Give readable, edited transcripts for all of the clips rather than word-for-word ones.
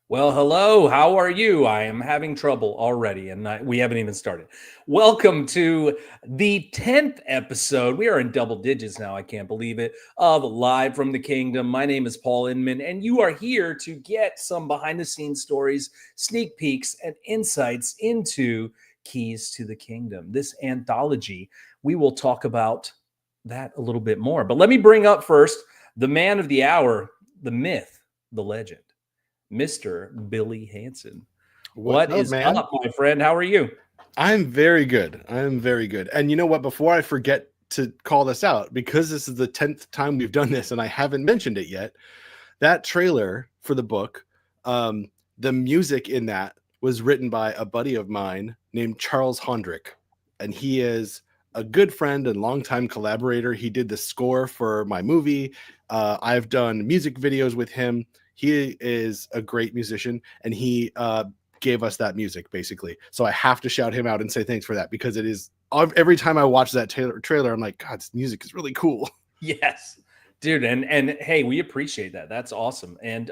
Well, hello. How are you? I am having trouble already, and we haven't even started. Welcome to the 10th episode. We are in double digits now. I can't believe it. Of Live from the Kingdom. My name is Paul Inman, and you are here to get some behind the scenes stories, sneak peeks, and insights into Keys to the Kingdom. This anthology, we will talk about that a little bit more. But let me bring up first the man of the hour, the myth, the legend. Mr. Billy Hanson. What is up, my friend? How are you? I'm very good. I'm very good. And you know what? Before I forget to call this out, because this is the 10th time we've done this and I haven't mentioned it yet, that trailer for the book, the music in that was written by a buddy of mine named Charles Hondrick. And he is a good friend and longtime collaborator. He did the score for my movie. I've done music videos with him. He is a great musician, and he gave us that music, basically. So I have to shout him out and say thanks for that, because it is, every time I watch that trailer, I'm like, God, this music is really cool. Yes, dude. And hey, we appreciate that. That's awesome. And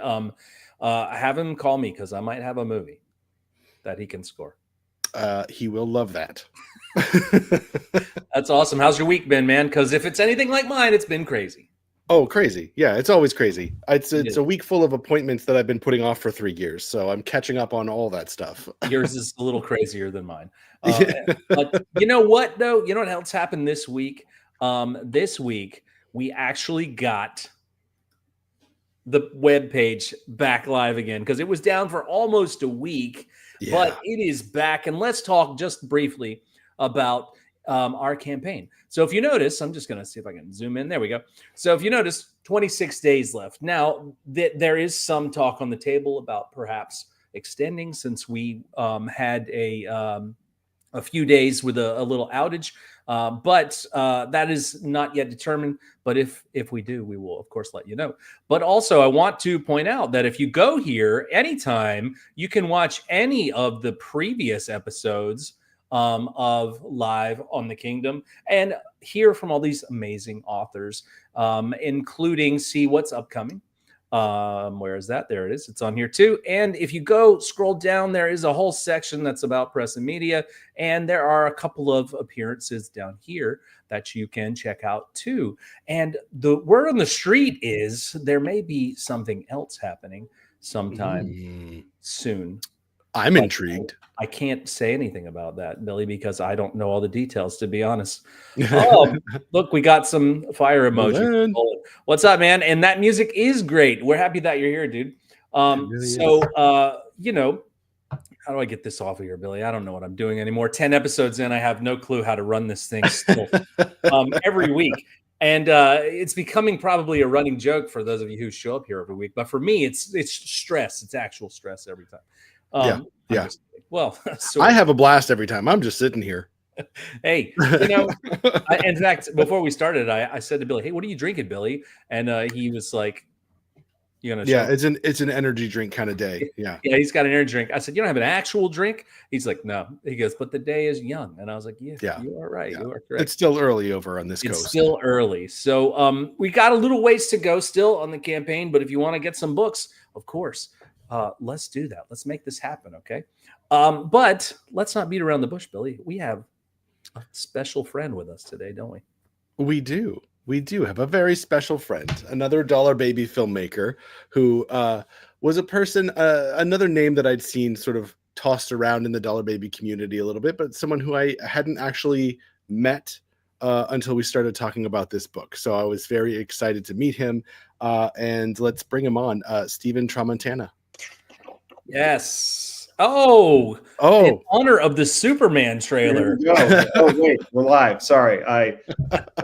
have him call me, because I might have a movie that he can score. He will love that. That's awesome. How's your week been, man? Because if it's anything like mine, it's been crazy. Oh, crazy. Yeah, it's always crazy. It's a week full of appointments that I've been putting off for 3 years. So I'm catching up on all that stuff. Yours is a little crazier than mine. But you know what, though? You know what else happened this week? This week, we actually got the webpage back live again, because it was down for almost a week, but it is back. And let's talk just briefly about our campaign. So if you notice, I'm just going to see if I can zoom in. There we go. So if you notice, 26 days left. Now, there is some talk on the table about perhaps extending, since we had a few days with a little outage. But that is not yet determined. But if we do, we will, of course, let you know. But also, I want to point out that if you go here anytime, you can watch any of the previous episodes of Live on the Kingdom and hear from all these amazing authors, including see what's upcoming. Where is that? There it is. It's on here too. And if you go scroll down, there is a whole section that's about press and media. And there are a couple of appearances down here that you can check out too. And the word on the street is there may be something else happening sometime soon. I'm intrigued. I can't say anything about that, Billy, because I don't know all the details, to be honest. Look, we got some fire emoji. What's up, man? And that music is great. We're happy that you're here, dude. You know, how do I get this off of here, Billy? I don't know what I'm doing anymore. 10 episodes in, I have no clue how to run this thing still every week. And it's becoming probably a running joke for those of you who show up here every week. But for me, it's stress. It's actual stress every time. Yeah. Well, I have a blast every time. I'm just sitting here. Hey, you know, in fact, before we started, I said to Billy, "Hey, what are you drinking, Billy?" And he was like, "You gonna?" Yeah, it's an energy drink kind of day. Yeah, he's got an energy drink. I said, "You don't have an actual drink?" He's like, "No." He goes, "But the day is young," and I was like, "Yeah, you are right. Yeah. You are correct. It's still early over on this coast. It's still early, so we got a little ways to go still on the campaign. But if you want to get some books, of course, let's do that. Let's make this happen, okay? But let's not beat around the bush, Billy. We have a special friend with us today, don't we? We do. We do have a very special friend, another Dollar Baby filmmaker who was a person, another name that I'd seen sort of tossed around in the Dollar Baby community a little bit, but someone who I hadn't actually met until we started talking about this book. So I was very excited to meet him. And let's bring him on, Stephen Tramontana. Yes. In honor of the Superman trailer. Oh, wait, we're live. Sorry. I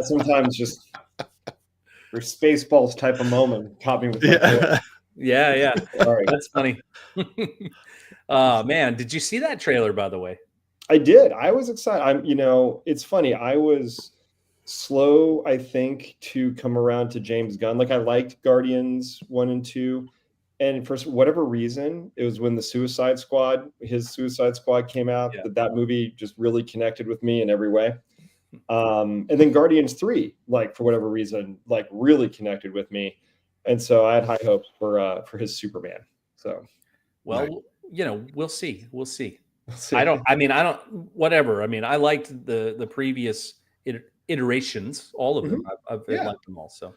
sometimes just for Spaceballs type of moment caught me with that. Yeah. Sorry. That's funny. Man, did you see that trailer, by the way? I did. I was excited. It's funny. I was slow, I think, to come around to James Gunn. Like, I liked Guardians 1 and 2. And for whatever reason, it was when his Suicide Squad came out, that movie just really connected with me in every way. And then Guardians 3, like, for whatever reason, like, really connected with me. And so I had high hopes for his Superman. So, well, we'll see. I liked the previous iterations, all of them. I've liked them all. So,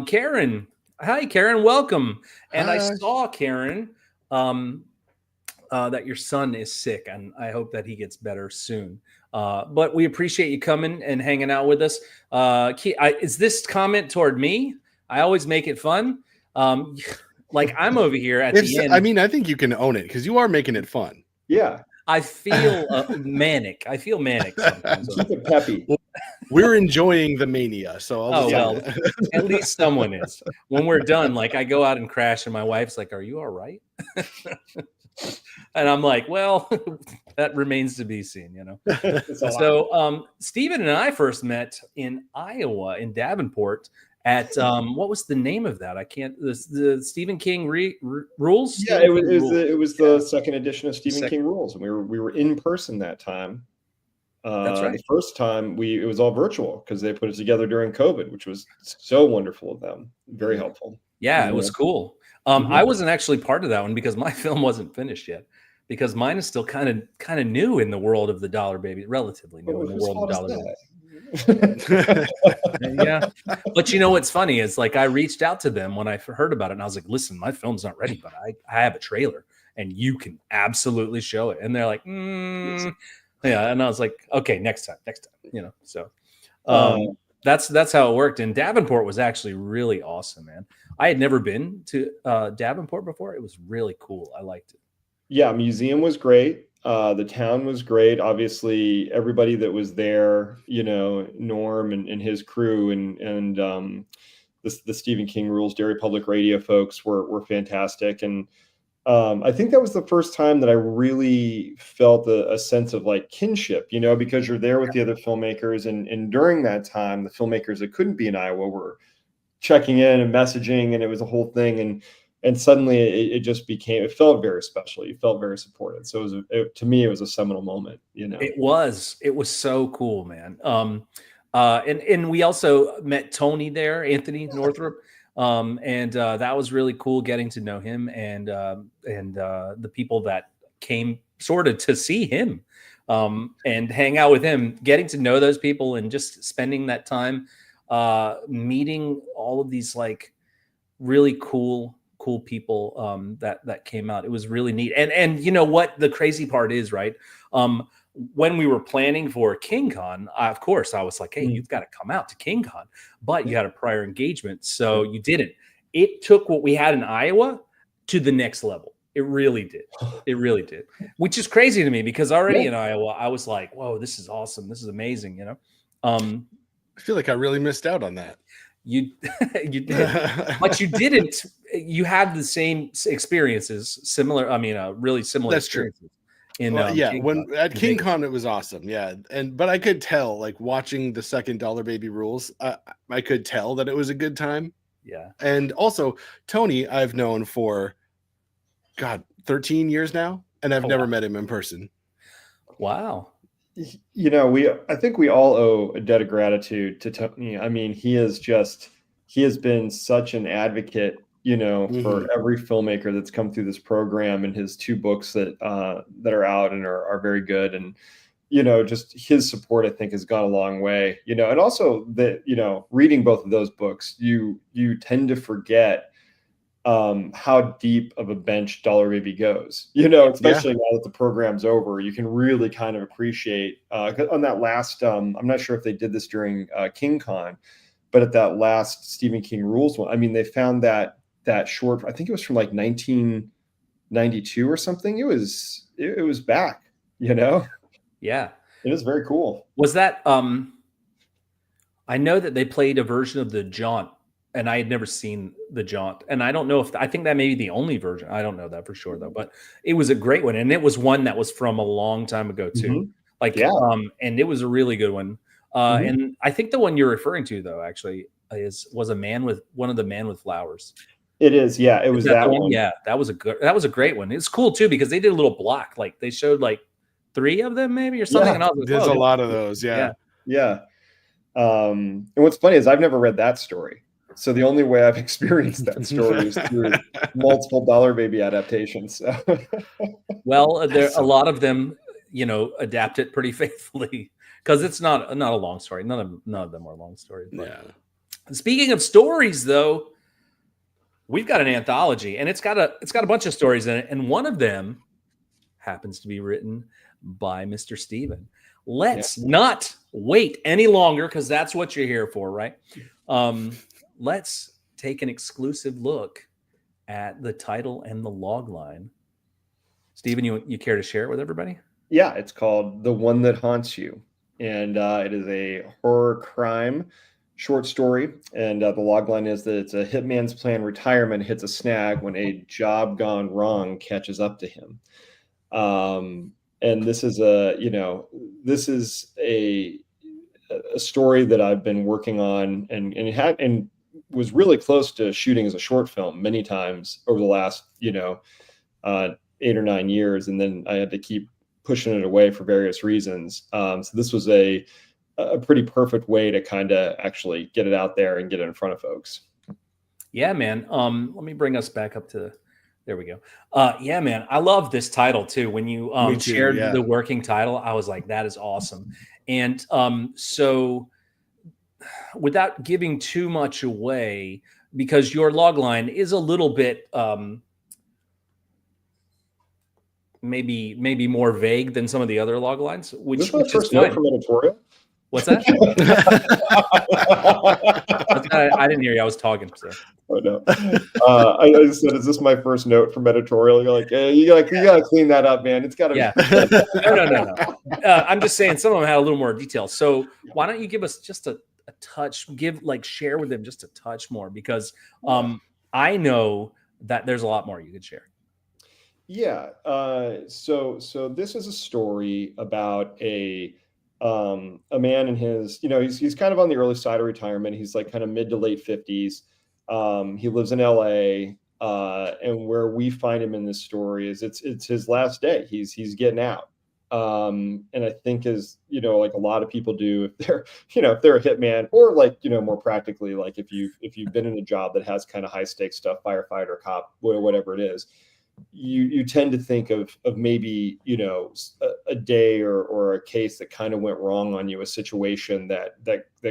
Karen. Hi, Karen. Welcome. And I saw, Karen, that your son is sick, and I hope that he gets better soon. But we appreciate you coming and hanging out with us. Is this comment toward me? I always make it fun. Like, I'm over here at the end. I mean, I think you can own it because you are making it fun. Yeah. I feel manic. I feel manic sometimes. Keep it peppy. We're enjoying the mania, so at least someone is. When we're done, like, I go out and crash, and my wife's like, "Are you all right?" And I'm like, "Well, that remains to be seen, you know." So, Stephen and I first met in Iowa, in Davenport, at what was the name of that? I can't. The Stephen King rules. Yeah, it was the second edition of Stephen King Rules, and we were in person that time. That's right. The first time it was all virtual because they put it together during COVID, which was so wonderful of them. Very helpful. Yeah, it was cool. I wasn't actually part of that one because my film wasn't finished yet. Because mine is still kind of new in the world of the Dollar Baby, relatively new in the world of Dollar Baby. Yeah, but you know what's funny is, like, I reached out to them when I heard about it, and I was like, "Listen, my film's not ready, but I have a trailer, and you can absolutely show it." And they're like, "Yeah," and I was like, "Okay, next time, you know." So that's how it worked. And Davenport was actually really awesome, man. I had never been to Davenport before. It was really cool. I liked it. Yeah, museum was great. The town was great. Obviously, everybody that was there, Norm and his crew, and the Stephen King Rules Dairy Public Radio folks were fantastic. And I think that was the first time that I really felt a sense of, like, kinship, because you're there with the other filmmakers. And during that time, the filmmakers that couldn't be in Iowa were checking in and messaging, and it was a whole thing. And suddenly it felt very special. You felt very supported. So to me, it was a seminal moment, It was so cool, man. And we also met Tony there, Anthony Northrup. And that was really cool getting to know him and the people that came sort of to see him and hang out with him, getting to know those people and just spending that time meeting all of these, like, really cool cool people that came out. It was really neat. And you know what the crazy part is, right? When we were planning for King Con, of course, I was like, hey, you've got to come out to King Con, but you had a prior engagement, so you didn't. It took what we had in Iowa to the next level. It really did. It really did, which is crazy to me because already in Iowa, I was like, whoa, this is awesome. This is amazing, you know? I feel like I really missed out on that. You did, but you didn't. You had the same experiences, similar. I mean, really similar That's experiences. True. In At King Con it was awesome, but I could tell, like watching the second Dollar Baby Rules, I could tell that it was a good time. Yeah, and also Tony, I've known for 13 years now, and I've never met him in person. Wow. You know, I think we all owe a debt of gratitude to Tony. I mean, he has been such an advocate, you know, for every filmmaker that's come through this program, and his 2 books that are out and are very good. And, you know, just his support, I think, has gone a long way, you know. And also that, you know, reading both of those books, you tend to forget how deep of a bench Dollar Baby goes, you know, especially now that the program's over. You can really kind of appreciate on that last, I'm not sure if they did this during King Con, but at that last Stephen King Rules one, I mean, they found that short, I think it was from like 1992 or something. It was back, you know? Yeah. It is very cool. Was that, I know that they played a version of The Jaunt, and I had never seen The Jaunt. And I don't know I think that may be the only version. I don't know that for sure though, but it was a great one. And it was one that was from a long time ago too. And it was a really good one. And I think the one you're referring to though, actually was one of the Man with Flowers. It is. Yeah. It was that one. Yeah. That was a great one. It's cool too, because they did a little block. Like they showed like 3 of them maybe or something. And I was like, there's a lot of those. Yeah. And what's funny is I've never read that story. So the only way I've experienced that story is through multiple Dollar Baby adaptations. Well, there a lot of them, you know, adapt it pretty faithfully because it's not a long story. None of them are long stories. But. Speaking of stories, though, we've got an anthology, and it's got a bunch of stories in it, and one of them happens to be written by Mr. Stephen. Let's not wait any longer, because that's what you're here for, right? Let's take an exclusive look at the title and the log line. Stephen, you care to share it with everybody? Yeah, it's called The One That Haunts You. And it is a horror crime short story. And the log line is that it's a hitman's planned retirement hits a snag when a job gone wrong catches up to him. And this is a story that I've been working on and was really close to shooting as a short film many times over the last, 8 or 9 years. And then I had to keep pushing it away for various reasons. So this was a pretty perfect way to kind of actually get it out there and get it in front of folks. Yeah, man. Let me bring us back up to, there we go. Yeah, man. I love this title too. When you shared the working title, I was like, that is awesome. And so without giving too much away, because your log line is a little bit maybe more vague than some of the other log lines, which is first note from editorial. What's that? I didn't hear you. I was talking. So. Oh no! I just said, "Is this my first note from editorial?" You're like, "Hey, you gotta clean that up, man. It's gotta be." No. I'm just saying some of them had a little more detail. So why don't you give us just a touch? Share with them just a touch more, because I know that there's a lot more you could share. Yeah. So this is a story about a man in his, he's kind of on the early side of retirement. He's like kind of mid to late 50s. He lives in LA. And where we find him in this story is it's his last day. He's getting out. And I think like a lot of people do, if they're a hitman, or like, more practically, like if you've been in a job that has kind of high stakes stuff, firefighter, cop, whatever it is, you tend to think of maybe, a day or a case that kind of went wrong on you, a situation that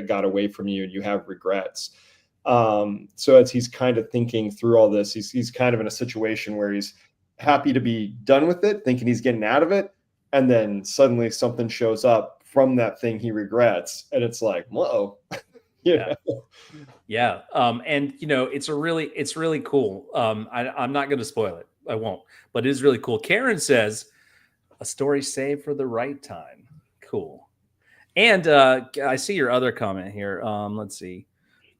got away from you and you have regrets. So as he's kind of thinking through all this, he's kind of in a situation where he's happy to be done with it, thinking he's getting out of it, and then suddenly something shows up from that thing he regrets, and it's like, whoa. Yeah. And it's really cool. I'm not going to spoil it. I won't, but it is really cool. Karen says, a story saved for the right time. Cool. And I see your other comment here. Let's see.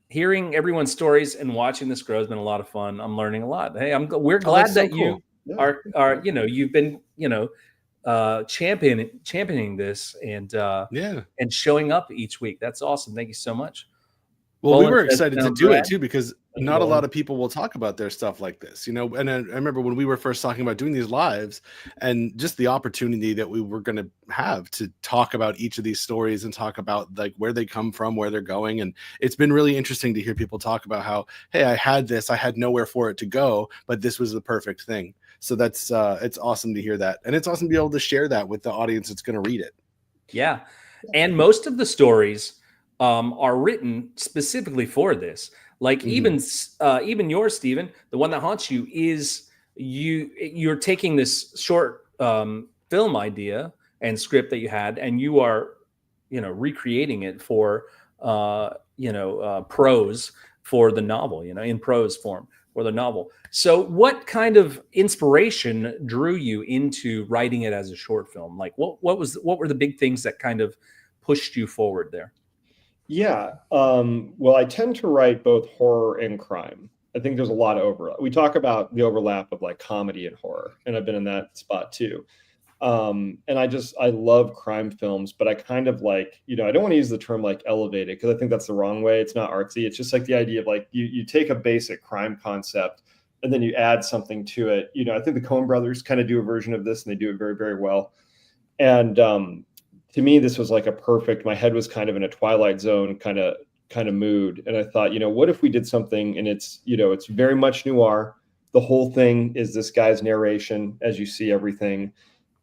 Hearing everyone's stories and watching this grow has been a lot of fun. I'm learning a lot. Hey, we're glad that you are you've been championing this and showing up each week. That's awesome. Thank you so much. Well, we were excited to do it too, because not a lot of people will talk about their stuff like this, and I remember when we were first talking about doing these lives and just the opportunity that we were going to have to talk about each of these stories and talk about like where they come from, where they're going. And it's been really interesting to hear people talk about how, hey, I had this, I had nowhere for it to go, but this was the perfect thing. So that's it's awesome to hear that. And it's awesome to be able to share that with the audience that's going to read it. Yeah. And most of the stories are written specifically for this. Like even yours, Stephen, the one that haunts you is you're taking this short film idea and script that you had, and you are, recreating it for, prose for the novel, in prose form for the novel. So what kind of inspiration drew you into writing it as a short film? Like what were the big things that kind of pushed you forward there? Yeah. Well, I tend to write both horror and crime. I think there's a lot of overlap. We talk about the overlap of like comedy and horror, and I've been in that spot too. And I love crime films, but I kind of like, I don't want to use the term like elevated, because I think that's the wrong way. It's not artsy. It's just like the idea of like you take a basic crime concept and then you add something to it. I think the Coen brothers kind of do a version of this, and they do it very, very well. And to me, this was like my head was kind of in a Twilight Zone kind of mood. And I thought, what if we did something, and it's very much noir. The whole thing is this guy's narration as you see everything.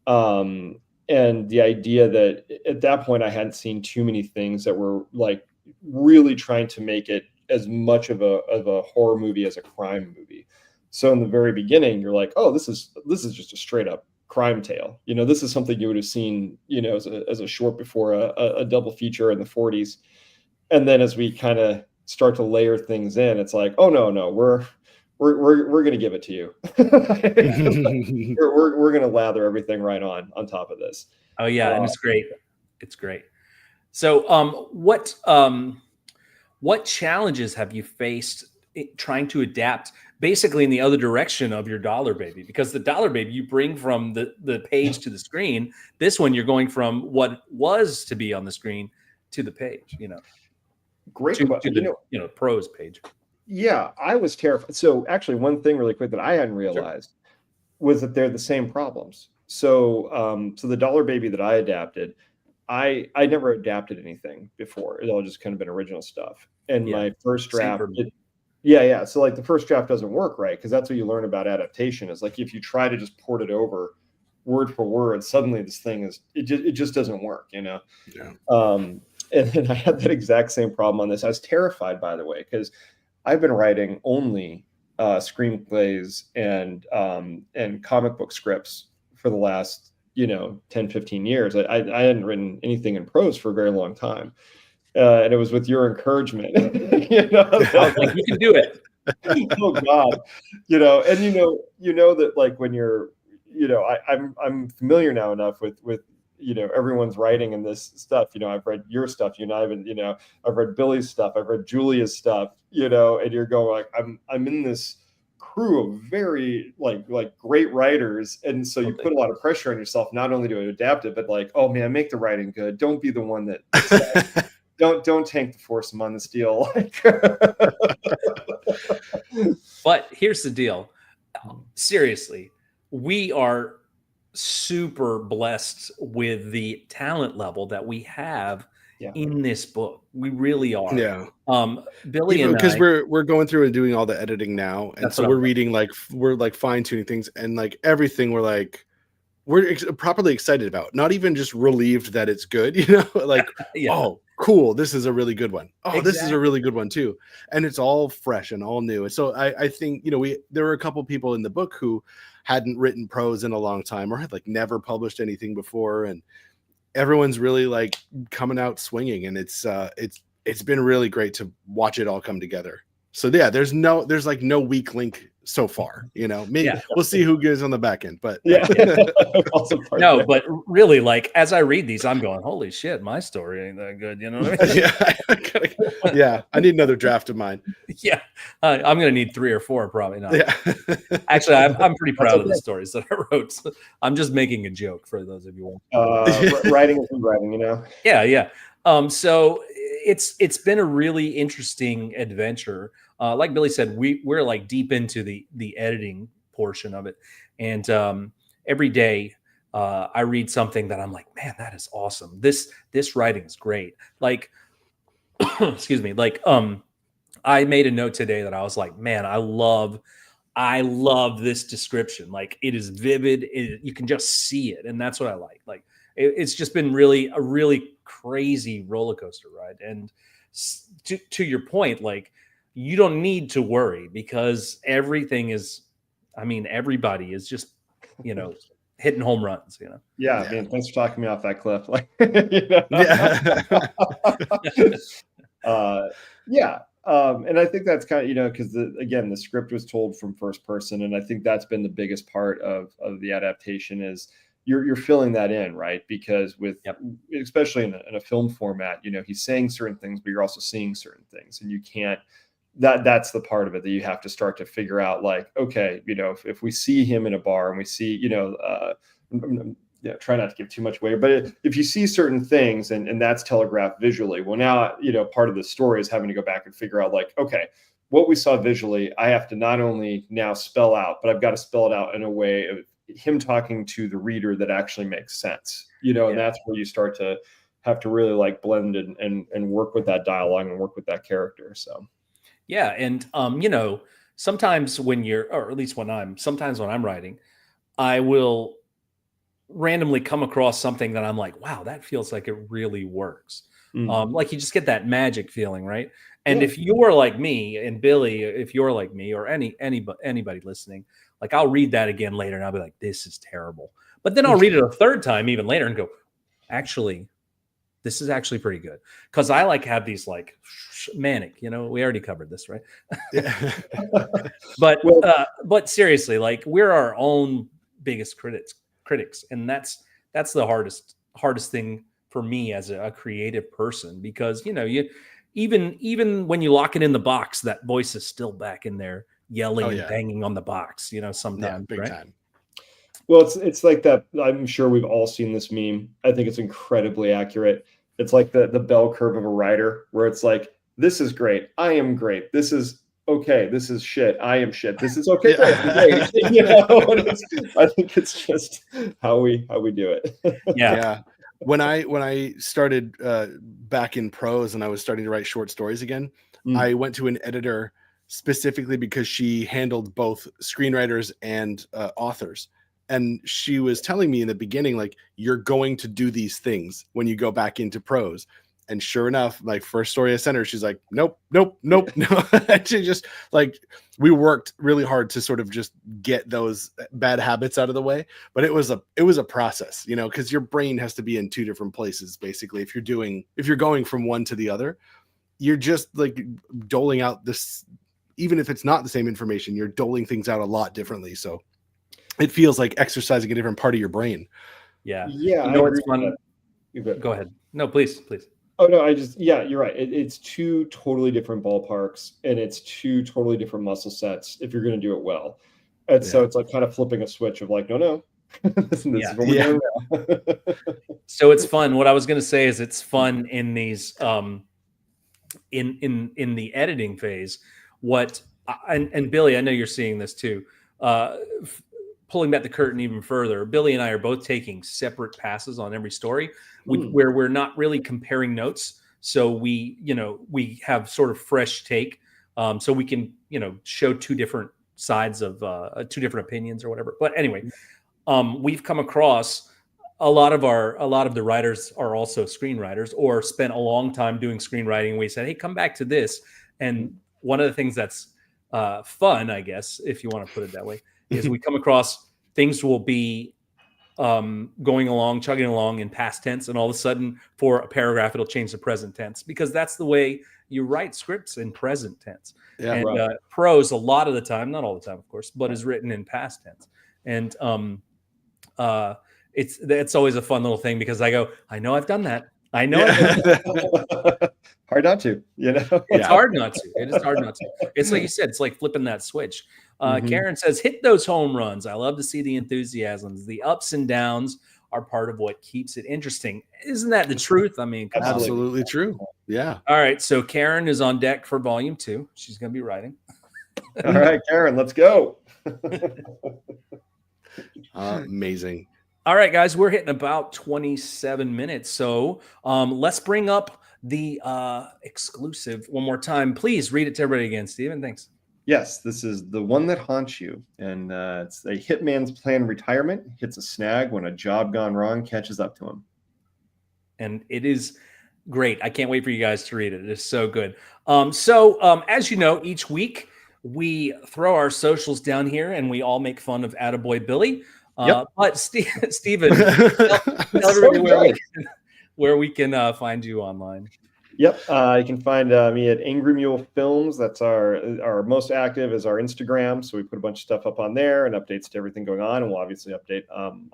And the idea that at that point I hadn't seen too many things that were like really trying to make it as much of a horror movie as a crime movie. So in the very beginning, you're like, oh, this is just a straight up crime tale. This is something you would have seen, as a short before a double feature in the 40s. And then as we kind of start to layer things in, it's like, oh no, we're going to give it to you. we're going to lather everything right on top of this. Oh yeah, and it's great. It's great. So, what challenges have you faced trying to adapt, basically in the other direction of your Dollar Baby? Because the Dollar Baby you bring from the page to the screen. This one you're going from what was to be on the screen to the page. Great question. To the prose page. Yeah, I was terrified. So actually, one thing really quick that I hadn't realized was that they're the same problems. So, so the Dollar Baby that I adapted, I never adapted anything before. It all just kind of been original stuff. And my first draft, so like the first draft doesn't work right, because that's what you learn about adaptation is like if you try to just port it over word for word, suddenly this thing it just doesn't work, Yeah. And then I had that exact same problem on this. I was terrified, by the way, because I've been writing only screenplays and comic book scripts for the last 10, 15 years. I hadn't written anything in prose for a very long time. And it was with your encouragement. Like, you can do it. Oh God. And that like when you're, I'm familiar now enough with everyone's writing and this stuff. I've read your stuff, I've read Billy's stuff, I've read Julia's stuff, and you're going like, I'm in this crew of very like great writers. And so you put a lot of pressure on yourself, not only to adapt it, but like, oh man, make the writing good. Don't be the one that don't tank the foursome on this deal. But here's the deal. Seriously, we are super blessed with the talent level that we have in this book. We really are. Yeah. Billy and because we're going through and doing all the editing now, and so we're reading we're fine tuning things, and like everything we're properly excited about. Not even just relieved that it's good, like oh cool, this is a really good one. Oh, Exactly. this is a really good one too. And it's all fresh and all new. And so I think, there were a couple people in the book who hadn't written prose in a long time or had like never published anything before. And everyone's really like coming out swinging. And it's been really great to watch it all come together. So yeah, there's like no weak link so far, maybe we'll see who goes on the back end, but no, but really, like, as I read these, I'm going, holy shit, my story ain't that good. You know what I mean? Yeah. I need another draft of mine. Yeah. I'm going to need 3 or 4, probably not. Yeah. Actually, I'm pretty proud of the stories that I wrote. So I'm just making a joke for those of you. Writing is writing, Yeah. So it's been a really interesting adventure. Like Billy said, we're like deep into the editing portion of it, and every day I read something that I'm like, man, that is awesome. This writing is great. Like, excuse me. Like, I made a note today that I was like, man, I love this description. Like, it is vivid. You can just see it, and that's what I like. Like, it's just been a really crazy roller coaster ride. And to your point, like, you don't need to worry because everybody is just, hitting home runs, Yeah, man, thanks for talking me off that cliff. Like, and I think that's kind of, because the script was told from first person, and I think that's been the biggest part of the adaptation is you're filling that in, right? Because especially in a film format, he's saying certain things, but you're also seeing certain things, and you can't. That's the part of it that you have to start to figure out. Like, okay, if we see him in a bar and we see, try not to give too much away, but if you see certain things and that's telegraphed visually, well, now, part of the story is having to go back and figure out, like, okay, what we saw visually, I have to not only now spell out, but I've got to spell it out in a way of him talking to the reader that actually makes sense, and that's where you start to have to really like blend and work with that dialogue and work with that character. So. Yeah. And, sometimes when sometimes when I'm writing, I will randomly come across something that I'm like, wow, that feels like it really works. Like, you just get that magic feeling, right? And if you're like me, and Billy, if you're like me, or anybody listening, like, I'll read that again later and I'll be like, this is terrible. But then I'll read it a third time even later and go, actually, this is actually pretty good. Because I like have these like manic, we already covered this, right? But seriously, like, we're our own biggest critics, and that's the hardest thing for me as a creative person, because you even when you lock it in the box, that voice is still back in there yelling and banging on the box, sometimes, big right? time. Well, it's like that. I'm sure we've all seen this meme. I think it's incredibly accurate. It's like the bell curve of a writer, where it's like, this is great, I am great. This is okay, this is shit, I am shit. This is okay, great. I think it's just how we do it. Yeah. When I started back in prose and I was starting to write short stories again, I went to an editor specifically because she handled both screenwriters and authors. And she was telling me in the beginning, like, you're going to do these things when you go back into prose. And sure enough, like, first story I sent her, she's like, nope. No. And she just, like, we worked really hard to sort of just get those bad habits out of the way. But it was a process, because your brain has to be in two different places, basically. If you're going from one to the other, you're just like doling out this, even if it's not the same information, you're doling things out a lot differently. So it feels like exercising a different part of your brain. Yeah. What's fun? Go ahead. No, please. Oh no, you're right. It's two totally different ballparks, and it's two totally different muscle sets if you're going to do it well. And so it's like kind of flipping a switch of like, no. this is what we're doing now. So it's fun. What I was going to say is it's fun in these in the editing phase. And Billy, I know you're seeing this too. Pulling back the curtain even further, Billy and I are both taking separate passes on every story, where we're not really comparing notes. So we have sort of fresh take, so we can show two different sides of two different opinions or whatever. But anyway, we've come across a lot of the writers are also screenwriters or spent a long time doing screenwriting. We said, hey, come back to this. And one of the things that's fun, I guess, if you want to put it that way, is we come across things will be going along, chugging along in past tense, and all of a sudden for a paragraph it'll change to present tense, because that's the way you write scripts in present tense. Yeah, and right. Prose a lot of the time, not all the time of course, but is written in past tense. And it's always a fun little thing, because I know I've done that. I know I've done that. Hard not to, It's hard not to. It is hard not to. It's like you said, it's like flipping that switch. Karen says, hit those home runs. I love to see the enthusiasms. The ups and downs are part of what keeps it interesting. Isn't that the truth? I mean, come on. absolutely true. Yeah. All right. So Karen is on deck for volume 2. She's going to be writing. All right, Karen, let's go. Amazing. All right, guys, we're hitting about 27 minutes. So let's bring up the exclusive one more time. Please read it to everybody again, Stephen. Thanks. Yes, this is The One That Haunts You. And it's a hitman's planned retirement, hits a snag when a job gone wrong catches up to him. And it is great. I can't wait for you guys to read it. It is so good. As you know, each week we throw our socials down here and we all make fun of Attaboy Billy. But Stephen, tell everybody where we can find you online. Yep. You can find me at Angry Mule Films. That's our most active is our Instagram. So we put a bunch of stuff up on there and updates to everything going on. And we'll obviously update on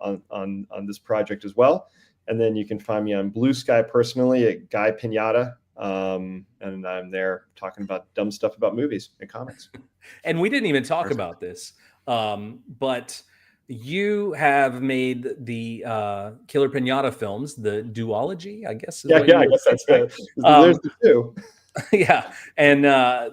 this project as well. And then you can find me on Blue Sky personally at Guy Pinata. And I'm there talking about dumb stuff about movies and comics. And we didn't even talk about this, but you have made the Killer Pinata films, the duology, I guess. I guess that's it. There's the two. Yeah, and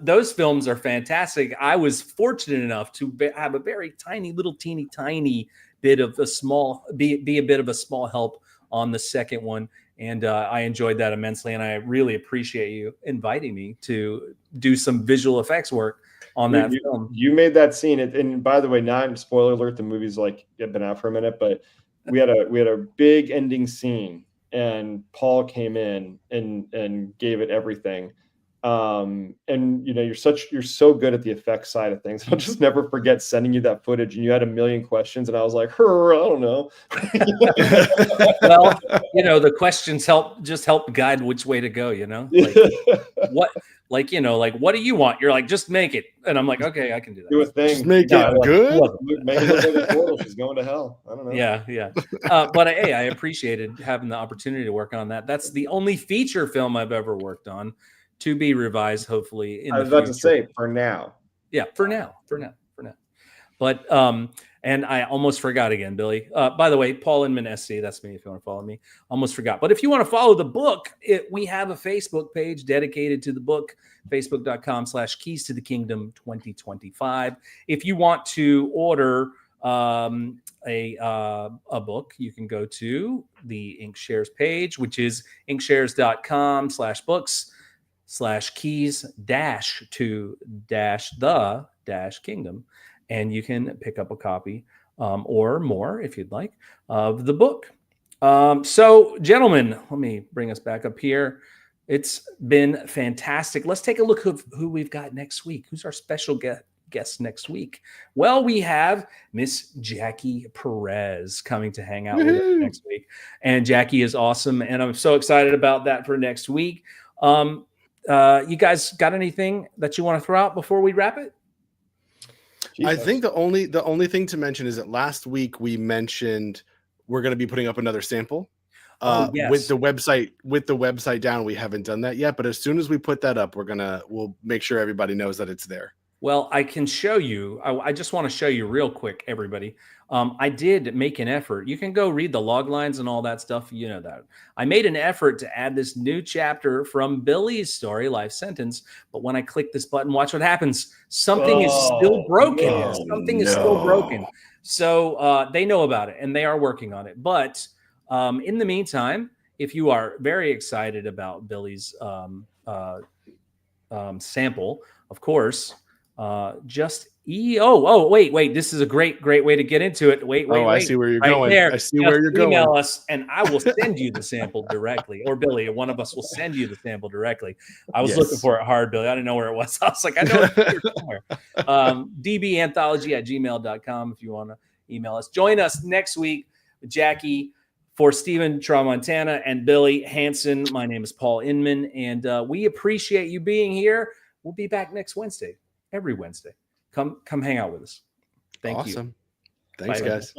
those films are fantastic. I was fortunate enough to have a very tiny, little, teeny, tiny bit of a small, be a bit of a small help on the second one, and I enjoyed that immensely. And I really appreciate you inviting me to do some visual effects work on that film. You made that scene, and by the way, not spoiler alert, the movie's like been out for a minute, but we had a big ending scene, and Paul came in and gave it everything. And you're so good at the effects side of things. I'll just never forget sending you that footage, and you had a million questions, and I was like, I don't know. Well, the questions help guide which way to go. What do you want? You're like, just make it, and I'm like, okay, I can do that. Do a thing. Just make it good. Make it look like a portal. She's going to hell. I don't know. Yeah. But I appreciated having the opportunity to work on that. That's the only feature film I've ever worked on, to be revised, hopefully. I was about to say, for now. Yeah, for now. But and I almost forgot again, Billy. By the way, Paul Inman SC, that's me if you want to follow me. Almost forgot. But if you want to follow the book, we have a Facebook page dedicated to the book, facebook.com/Keys to the Kingdom 2025. If you want to order a book, you can go to the Inkshares page, which is inkshares.com/books/keys-to-the-kingdom. And you can pick up a copy or more, if you'd like, of the book. So, gentlemen, let me bring us back up here. It's been fantastic. Let's take a look at who we've got next week. Who's our special guest next week? Well, we have Miss Jackie Perez coming to hang out with us next week. And Jackie is awesome, and I'm so excited about that for next week. You guys got anything that you want to throw out before we wrap it? I think the only thing to mention is that last week we mentioned we're going to be putting up another sample. Yes. With the website down, we haven't done that yet, but as soon as we put that up, we'll make sure everybody knows that it's there. Well, I can show you. I just want to show you real quick, everybody. I did make an effort. You can go read the log lines and all that stuff. You know that. I made an effort to add this new chapter from Billy's story, Life Sentence. But when I click this button, watch what happens. Something is still broken. Is still broken. So they know about it, and they are working on it. But in the meantime, if you are very excited about Billy's sample, of course, just Wait. This is a great way to get into it. Wait. I see where you're right going. there. I see where you're going. Email us and I will send you the sample directly. Or Billy, or one of us will send you the sample directly. I was looking for it hard, Billy. I didn't know where it was. I was like, I know it's here somewhere. dbanthology@gmail.com if you want to email us. Join us next week with Jackie for Stephen Tramontana and Billy Hanson. My name is Paul Inman, and we appreciate you being here. We'll be back next Wednesday, every Wednesday. Come hang out with us. Thank you. Awesome. Thanks, guys.